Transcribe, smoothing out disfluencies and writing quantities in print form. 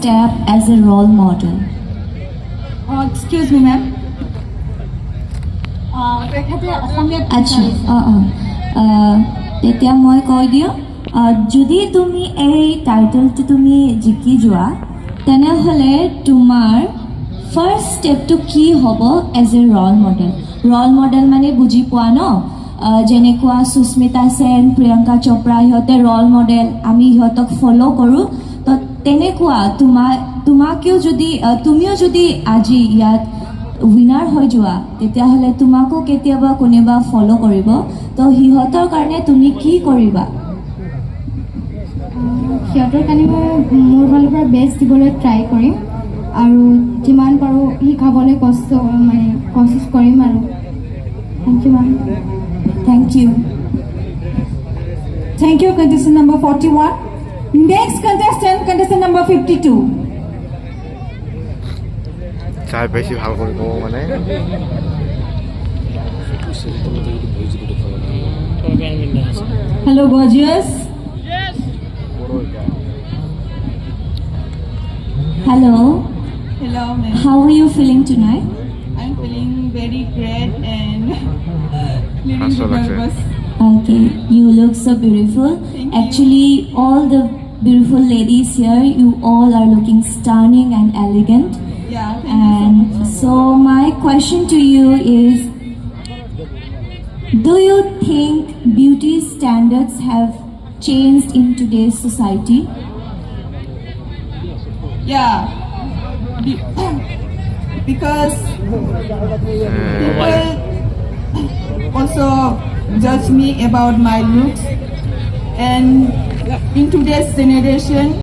step as a role model? Excuse me, ma'am. আচ্ছা তেতিয়া মই কৈ দিওঁ যদি তুমি এই টাইটেলটো তুমি জিকি যোৱা তেনেহ'লে তোমাৰ ফাৰ্ষ্ট ষ্টেপটো কি হ'ব এজ এ ৰল মডেল মানে বুজি পোৱা ন যেনেকুৱা সুস্মিতা সেন প্ৰিয়ংকা চোপ্ৰা সিহঁতে ৰল মডেল আমি সিহঁতক ফ'ল' কৰোঁ তো তেনেকুৱা তুমিও যদি আজি ইয়াত উইনাৰ হৈ যোৱা তেতিয়াহ'লে তোমাকো কেতিয়াবা কোনোবা ফ'ল' কৰিব তো সিহঁতৰ কাৰণে তুমি কি কৰিবা সিহঁতৰ কাৰণে মই মোৰ ফালৰ পৰা বেষ্ট দিবলৈ ট্ৰাই কৰিম আৰু যিমান পাৰোঁ শিকাবলৈ কচিছ কৰিম আৰু thank you ma'am thank you Thank you, contestant number 41. Next contestant number 52. চাই বেছি ভাল কৰিব মানে Hello, gorgeous. Hello, Hello, ma'am. how are you feeling tonight? I'm feeling very great and little That's bit all I said. nervous. Okay, you look so beautiful. Thank you. Actually, all the beautiful ladies here, you all are looking stunning and elegant. Yeah, thank you so And much. so my question to you is, do you think beauty standards have changed in today's society? Yeah. Because people also judge me about my looks, and in today's generation